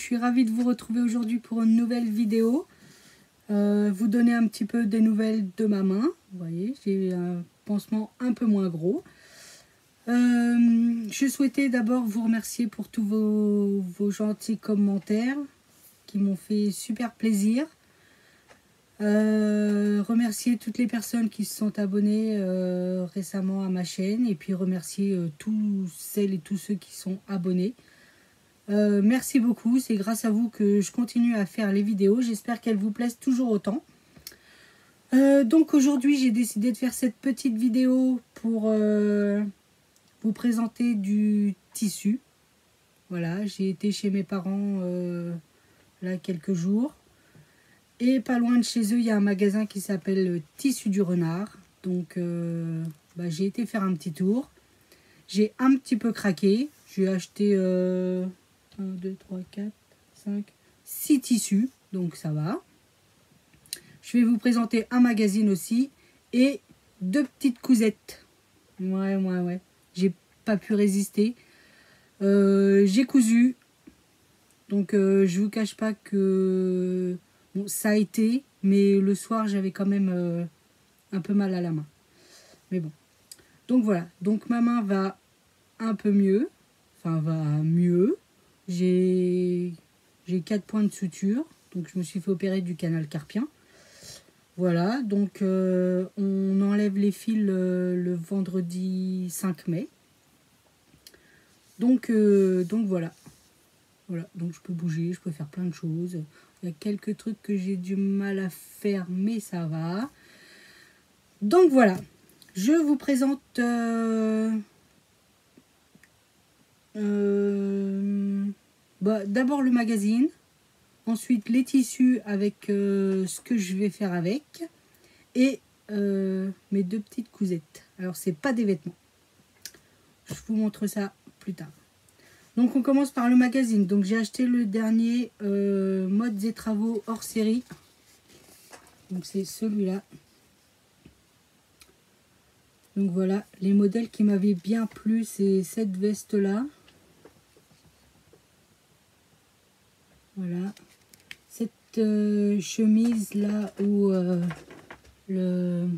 suis ravie de vous retrouver aujourd'hui pour une nouvelle vidéo. Vous donner un petit peu des nouvelles de ma main. Vous voyez, j'ai un pansement un peu moins gros. Je souhaitais d'abord vous remercier pour tous vos gentils commentaires qui m'ont fait super plaisir. Remercier toutes les personnes qui se sont abonnées récemment à ma chaîne et puis remercier tous celles et tous ceux qui sont abonnés. Merci beaucoup, c'est grâce à vous que je continue à faire les vidéos. J'espère qu'elles vous plaisent toujours autant. Donc aujourd'hui j'ai décidé de faire cette petite vidéo pour vous présenter du tissu. Voilà, j'ai été chez mes parents là quelques jours. Et pas loin de chez eux, il y a un magasin qui s'appelle Tissu du Renard. Donc j'ai été faire un petit tour. J'ai un petit peu craqué. J'ai acheté 1, 2, 3, 4, 5, 6 tissus. Donc ça va. Je vais vous présenter un magazine aussi. Et 2 petites cousettes. Ouais. J'ai pas pu résister. J'ai cousu. Donc je vous cache pas que... Bon, ça a été, mais le soir, j'avais quand même un peu mal à la main. Mais bon. Donc voilà. Donc ma main va un peu mieux. Enfin, va mieux. J'ai 4 points de suture. Donc je me suis fait opérer du canal carpien. Voilà. Donc on enlève les fils le vendredi 5 mai. Donc voilà. Voilà, donc je peux bouger, je peux faire plein de choses. Il y a quelques trucs que j'ai du mal à faire, mais ça va. Donc voilà, je vous présente d'abord le magazine, ensuite les tissus avec ce que je vais faire avec, et mes 2 petites cousettes. Alors c'est pas des vêtements, je vous montre ça plus tard. Donc on commence par le magazine. Donc j'ai acheté le dernier Modes et Travaux hors série. Donc c'est celui-là. Donc voilà, les modèles qui m'avaient bien plu, c'est cette veste-là. Voilà. Cette chemise-là où le...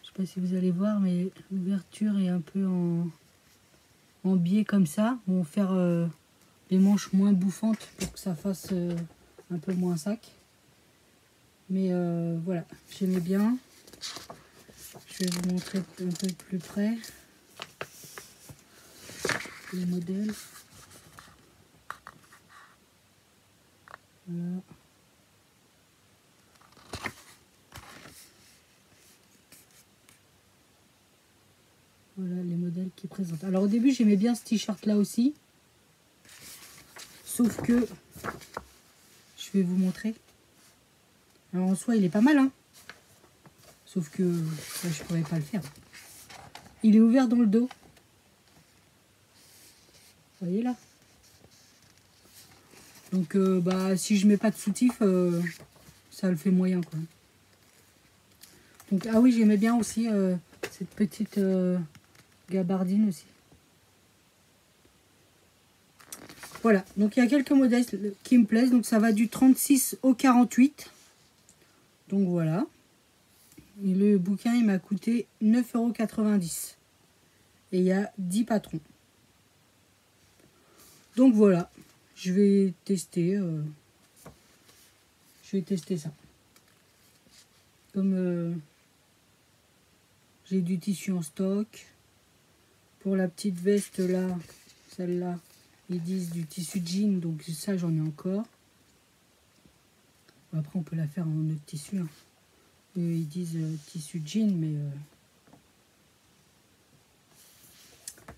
Je sais pas si vous allez voir, mais l'ouverture est un peu en biais comme ça. On va faire les manches moins bouffantes pour que ça fasse un peu moins sac. Mais voilà, j'aimais bien. Je vais vous montrer un peu de plus près les modèles. Voilà. Voilà les modèles qui présentent. Alors au début j'aimais bien ce t-shirt là aussi. Sauf que je vais vous montrer. Alors en soi il est pas mal hein. Sauf que là, je pourrais pas le faire. Il est ouvert dans le dos. Vous voyez là. Donc si je mets pas de soutif, ça le fait moyen quoi. Donc ah oui j'aimais bien aussi cette petite gabardine aussi. Voilà, donc il y a quelques modèles qui me plaisent. Donc ça va du 36 au 48. Donc voilà. Et le bouquin il m'a coûté 9,90 €. Et il y a 10 patrons. Donc voilà. Je vais tester. Ça. Comme j'ai du tissu en stock. Pour la petite veste là, celle-là, ils disent du tissu jean, donc ça j'en ai encore. Après on peut la faire en autre tissu. Hein. Ils disent tissu jean, mais...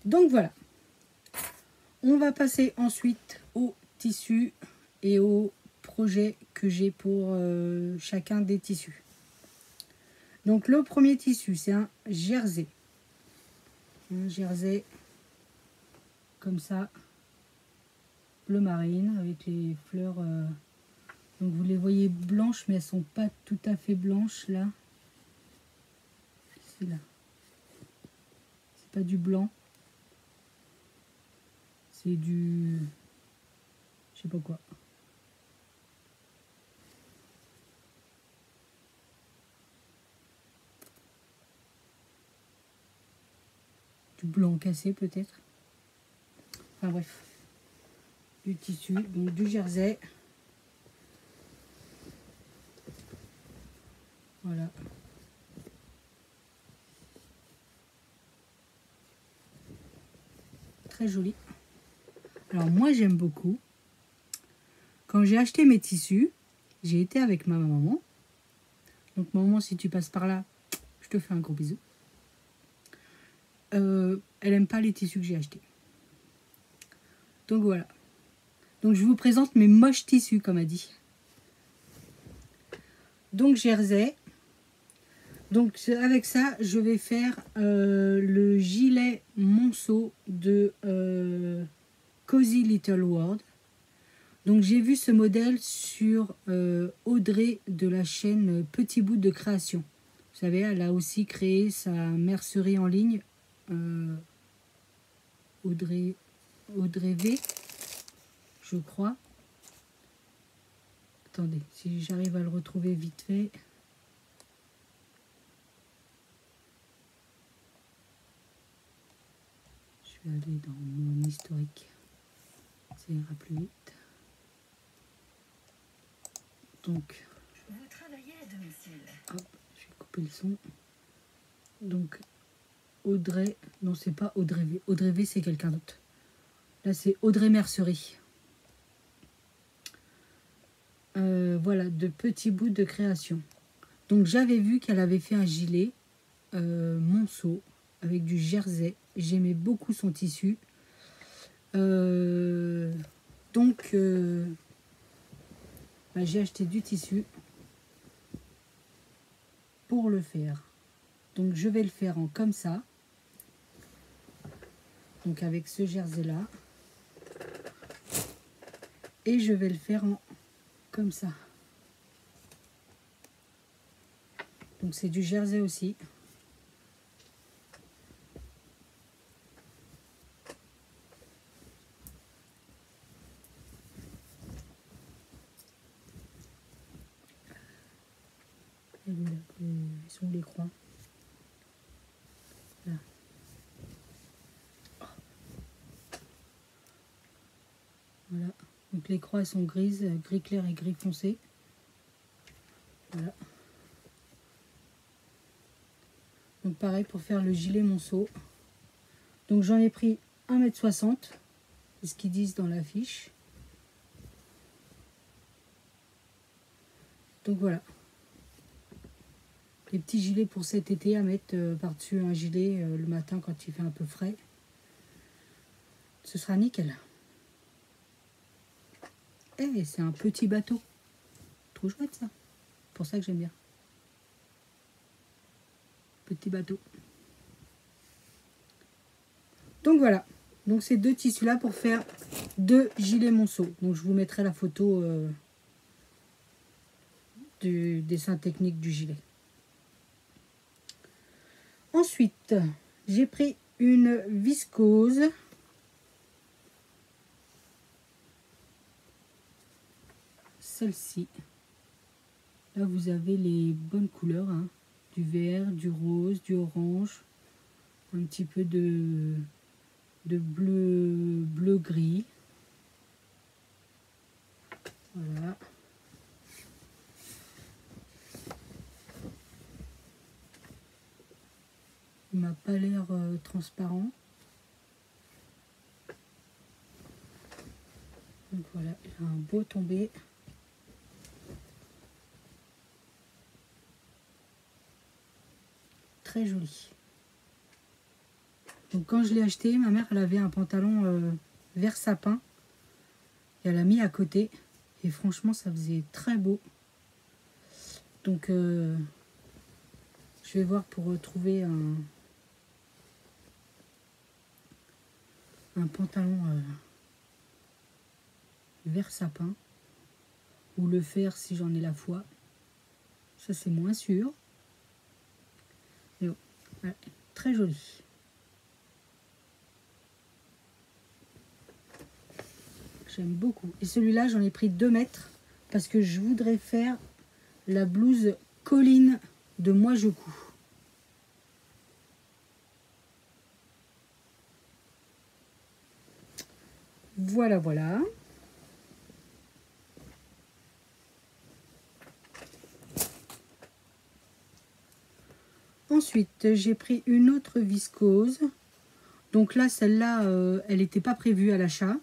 Donc voilà. On va passer ensuite au tissu et au projet que j'ai pour chacun des tissus. Donc le premier tissu, c'est un jersey. Un jersey comme ça, bleu marine, avec les fleurs... Donc vous les voyez blanches, mais elles sont pas tout à fait blanches là. C'est là. C'est pas du blanc. C'est du Je sais pas quoi. Du blanc cassé peut-être. Enfin bref. Du tissu, donc du jersey. Voilà. Très joli. Alors moi j'aime beaucoup. Quand j'ai acheté mes tissus, j'ai été avec ma maman. Donc maman, si tu passes par là, je te fais un gros bisou. Elle aime pas les tissus que j'ai achetés. Donc voilà. Donc je vous présente mes moches tissus, comme elle dit. Donc jersey. Donc avec ça, je vais faire le gilet monceau de Cozy Little World. Donc j'ai vu ce modèle sur Audrey de la chaîne Petit Bout de Création. Vous savez, elle a aussi créé sa mercerie en ligne. Audrey V, je crois. Attendez, si j'arrive à le retrouver vite fait. Je vais aller dans mon historique. Ça ira plus vite. Donc, vous travaillez à domicile. Hop, je vais couper le son. Donc, Audrey, non, c'est pas Audrey V. Audrey V, c'est quelqu'un d'autre. Là, c'est Audrey Mercerie. Voilà, de petits bouts de création. Donc, j'avais vu qu'elle avait fait un gilet monceau avec du jersey. J'aimais beaucoup son tissu. Donc, j'ai acheté du tissu pour le faire. Donc, je vais le faire en comme ça. Donc, avec ce jersey-là. Et je vais le faire en comme ça. Donc, c'est du jersey aussi. Ils sont où les croix? Là. Voilà. Donc les croix elles sont grises, gris clair et gris foncé. Voilà. Donc pareil pour faire le gilet monceau. Donc j'en ai pris 1,60 m. C'est ce qu'ils disent dans la fiche. Donc voilà. Les petits gilets pour cet été à mettre par-dessus un gilet le matin quand il fait un peu frais. Ce sera nickel. Eh, c'est un petit bateau. Trop chouette ça. Pour ça que j'aime bien. Petit bateau. Donc voilà. Donc ces deux tissus là pour faire 2 gilets monceau. Donc je vous mettrai la photo du dessin technique du gilet. Ensuite, j'ai pris une viscose. Celle-ci. Là, vous avez les bonnes couleurs. Hein. Du vert, du rose, du orange. Un petit peu de bleu-gris. Voilà. Il m'a pas l'air transparent. Donc voilà, il a un beau tombé. Très joli. Donc quand je l'ai acheté, ma mère elle avait un pantalon vert sapin. Et elle l'a mis à côté. Et franchement, ça faisait très beau. Donc je vais voir pour retrouver un pantalon vert sapin. Ou le faire si j'en ai la foi. Ça c'est moins sûr. Mais bon, ouais, très joli. J'aime beaucoup. Et celui-là, j'en ai pris 2 mètres parce que je voudrais faire la blouse colline de Moi Je Couds. Voilà, voilà. Ensuite, j'ai pris une autre viscose. Donc là, celle-là, elle n'était pas prévue à l'achat.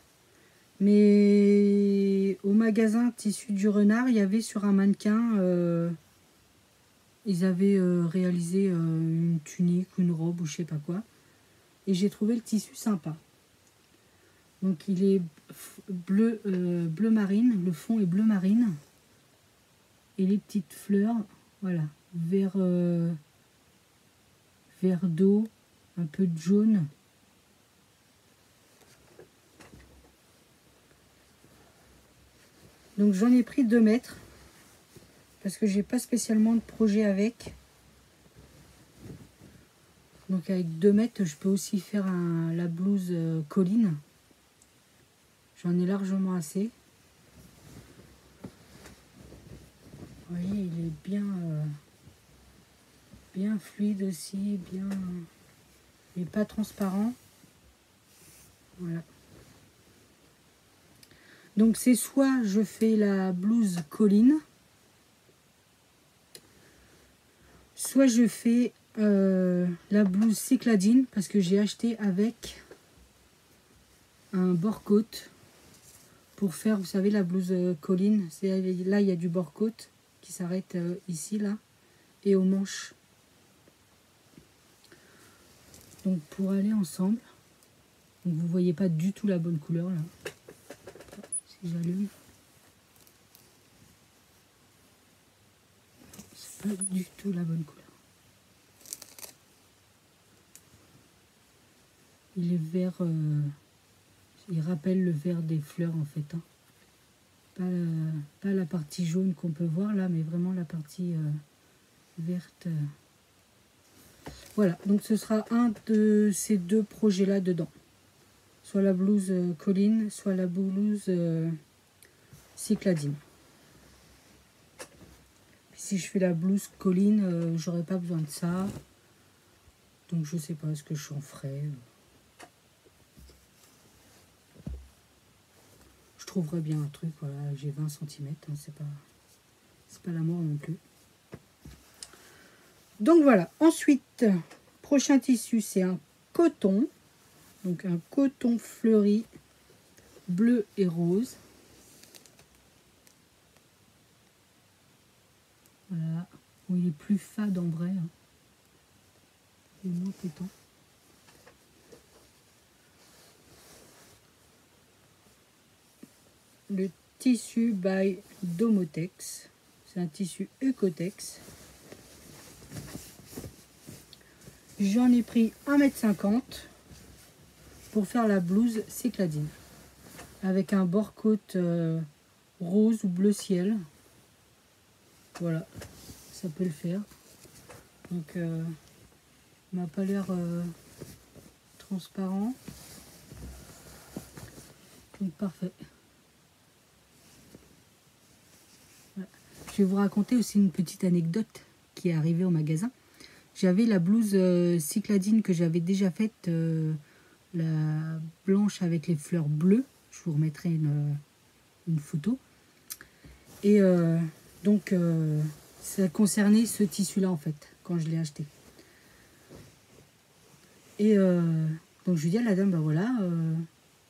Mais au magasin Tissu du Renard, il y avait sur un mannequin, ils avaient réalisé une tunique ou une robe ou je sais pas quoi. Et j'ai trouvé le tissu sympa. Donc il est bleu, bleu marine, le fond est bleu marine. Et les petites fleurs, voilà, vert, vert d'eau, un peu de jaune. Donc j'en ai pris 2 mètres parce que j'ai pas spécialement de projet avec. Donc avec 2 mètres, je peux aussi faire la blouse colline. J'en ai largement assez. Vous voyez, il est bien, bien fluide aussi, bien, il n'est pas transparent. Voilà. Donc c'est soit je fais la blouse colline, soit je fais la blouse cycladine parce que j'ai acheté avec un bord-côte pour faire, vous savez, la blouse colline. Là, il y a du bord-côte qui s'arrête ici, là, et aux manches. Donc pour aller ensemble, donc vous voyez pas du tout la bonne couleur là. Si j'allume, c'est pas du tout la bonne couleur. Il est vert, il rappelle le vert des fleurs en fait. Hein. Pas la partie jaune qu'on peut voir là, mais vraiment la partie verte. Voilà, donc ce sera un de ces 2 projets là dedans. Soit la blouse colline, soit la blouse cycladine. Si je fais la blouse colline, j'aurais pas besoin de ça. Donc je sais pas ce que j'en ferai. Je trouverai bien un truc, voilà, j'ai 20 cm, hein, c'est pas la mort non plus. Donc voilà, ensuite, prochain tissu, c'est un coton. Donc un coton fleuri bleu et rose. Voilà, où il est plus fade en vrai. Hein. Il est moins pétant. Le tissu by Domotex. C'est un tissu Ecotex. J'en ai pris 1,50 m pour faire la blouse cycladine. Avec un bord-côte rose ou bleu ciel. Voilà, ça peut le faire. Donc, il m'a pas l'air transparent. Donc, parfait. Voilà. Je vais vous raconter aussi une petite anecdote qui est arrivée au magasin. J'avais la blouse cycladine que j'avais déjà faite, la blanche avec les fleurs bleues. Je vous remettrai une photo. Et donc, ça concernait ce tissu-là, en fait, quand je l'ai acheté. Et donc, je lui dis à la dame, ben voilà,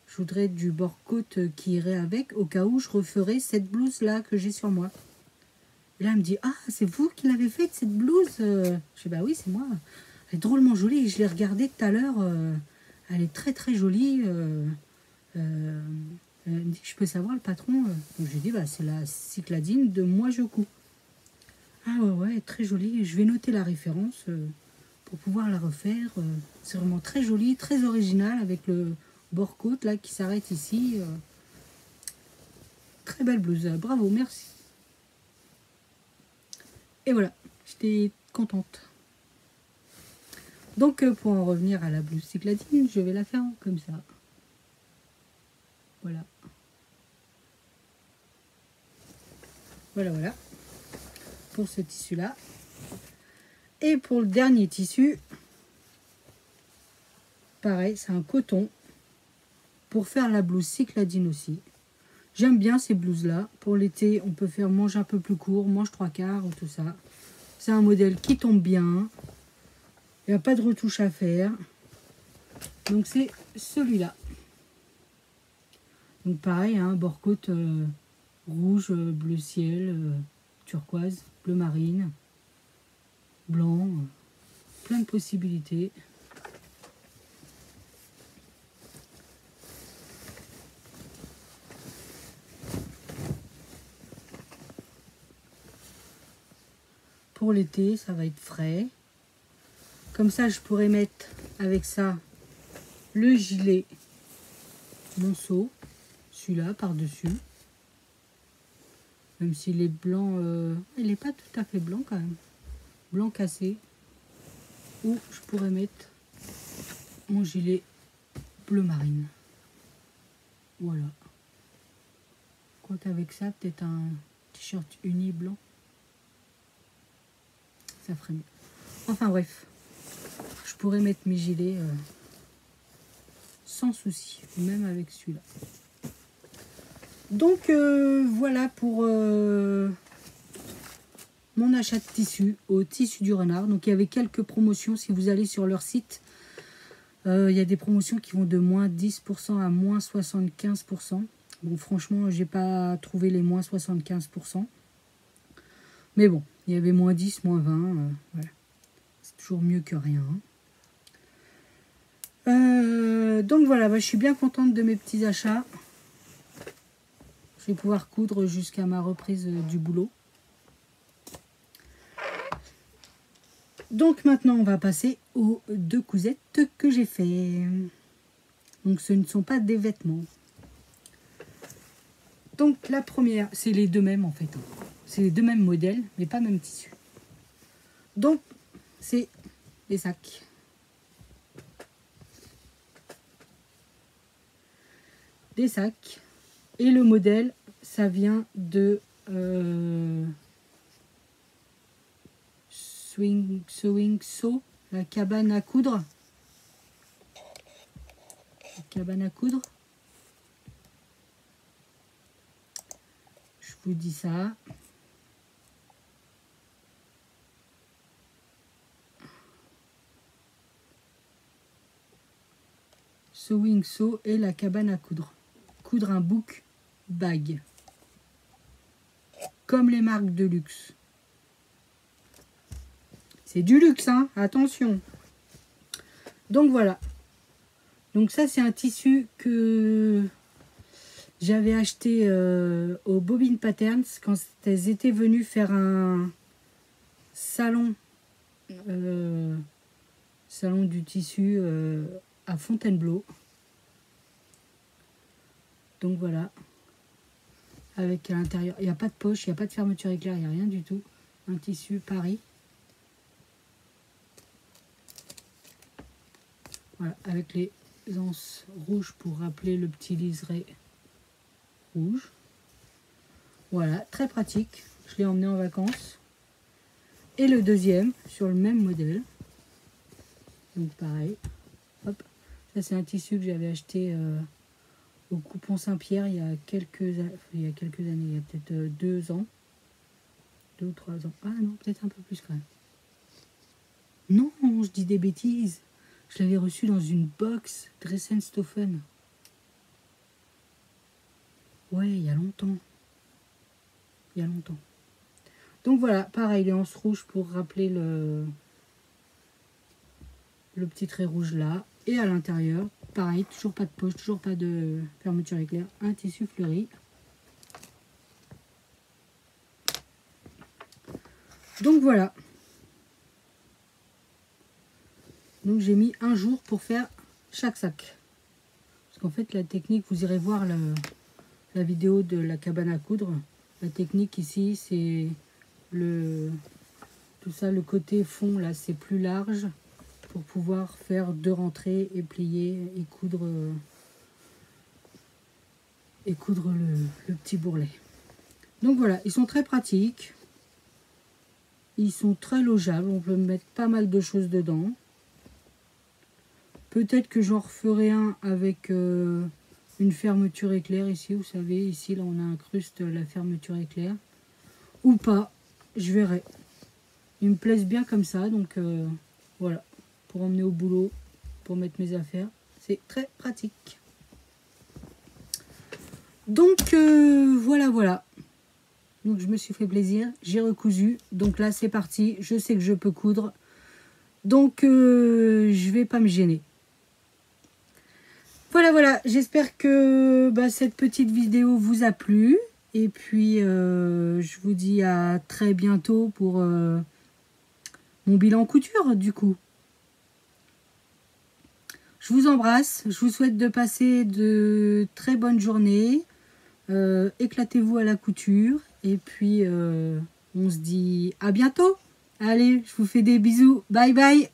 je voudrais du bord-côte qui irait avec, au cas où je referais cette blouse-là que j'ai sur moi. Et là, elle me dit, ah, c'est vous qui l'avez faite, cette blouse? Je dis, bah oui, c'est moi. Elle est drôlement jolie. Je l'ai regardée tout à l'heure. Elle est très, très jolie. Elle me dit, je peux savoir le patron? Donc, je lui dis, bah, c'est la cycladine de Moi Je Couds. Ah ouais, ouais, très jolie. Je vais noter la référence pour pouvoir la refaire. C'est vraiment très joli, très original avec le bord-côte là qui s'arrête ici. Très belle blouse. Bravo, merci. Et voilà, j'étais contente. Donc, pour en revenir à la blouse cycladine, je vais la faire comme ça. Voilà. Voilà, voilà. Pour ce tissu-là. Et pour le dernier tissu, pareil, c'est un coton. Pour faire la blouse cycladine aussi. J'aime bien ces blouses-là. Pour l'été, on peut faire manche un peu plus court, manche 3/4 ou tout ça. C'est un modèle qui tombe bien. Il n'y a pas de retouche à faire. Donc c'est celui-là. Donc pareil, hein, bord-côte rouge, bleu ciel, turquoise, bleu marine, blanc, plein de possibilités. Pour l'été, ça va être frais. Comme ça, je pourrais mettre avec ça le gilet monceau, celui-là par-dessus. Même s'il est blanc, il n'est pas tout à fait blanc quand même. Blanc cassé. Ou je pourrais mettre mon gilet bleu marine. Voilà. Quoi qu'avec ça, peut-être un t-shirt uni blanc. Ça ferait mieux. Enfin bref, je pourrais mettre mes gilets sans souci, même avec celui-là. Donc voilà pour mon achat de tissu au Tissu du Renard. Donc il y avait quelques promotions. Si vous allez sur leur site, il y a des promotions qui vont de moins 10% à moins 75%. Bon, franchement, j'ai pas trouvé les moins 75%. Mais bon, il y avait moins 10, moins 20. Voilà. C'est toujours mieux que rien. Donc voilà, je suis bien contente de mes petits achats. Je vais pouvoir coudre jusqu'à ma reprise du boulot. Donc maintenant, on va passer aux 2 cousettes que j'ai fait. Donc ce ne sont pas des vêtements. Donc la première, c'est les deux mêmes en fait. C'est les deux mêmes modèles, mais pas même tissu. Donc c'est des sacs. Des sacs. Et le modèle, ça vient de Sewing Sew, la cabane à coudre. La cabane à coudre. Je vous dis ça. Sewing Sew et la cabane à coudre. Coudre un book bag. Comme les marques de luxe. C'est du luxe, hein, attention. Donc voilà. Donc ça, c'est un tissu que j'avais acheté au Bobbin Patterns quand elles étaient venues faire un salon, salon du tissu à Fontainebleau. Donc voilà. Avec à l'intérieur, il n'y a pas de poche, il n'y a pas de fermeture éclair, il n'y a rien du tout. Un tissu Paris. Voilà, avec les anses rouges pour rappeler le petit liseré rouge. Voilà, très pratique. Je l'ai emmené en vacances. Et le deuxième, sur le même modèle. Donc pareil. Hop. Ça, c'est un tissu que j'avais acheté au Coupon Saint-Pierre il y a quelques années. Il y a peut-être 2 ans. 2 ou 3 ans. Ah non, peut-être un peu plus quand même. Non, je dis des bêtises. Je l'avais reçu dans une box Dressenstoffen. Ouais, il y a longtemps. Il y a longtemps. Donc voilà, pareil, les anses rouges pour rappeler le petit trait rouge là. Et à l'intérieur, pareil, toujours pas de poche, toujours pas de fermeture éclair. Un tissu fleuri. Donc voilà. Donc j'ai mis un jour pour faire chaque sac. Parce qu'en fait la technique, vous irez voir la vidéo de la cabane à coudre. La technique ici, c'est tout ça, le côté fond là, c'est plus large pour pouvoir faire 2 rentrées et plier et coudre le petit bourrelet. Donc voilà, ils sont très pratiques. Ils sont très logeables. On peut mettre pas mal de choses dedans. Peut-être que j'en referai un avec une fermeture éclair ici. Vous savez, ici, là, on a incruste la fermeture éclair. Ou pas, je verrai. Ils me plaisent bien comme ça. Donc voilà, pour emmener au boulot, pour mettre mes affaires. C'est très pratique. Donc voilà. Donc je me suis fait plaisir, j'ai recousu. Donc là c'est parti, je sais que je peux coudre. Donc je vais pas me gêner. Voilà, j'espère que cette petite vidéo vous a plu. Et puis je vous dis à très bientôt pour mon bilan couture du coup. Je vous embrasse, je vous souhaite de passer de très bonnes journées. Éclatez-vous à la couture. Et puis, on se dit à bientôt. Allez, je vous fais des bisous. Bye bye.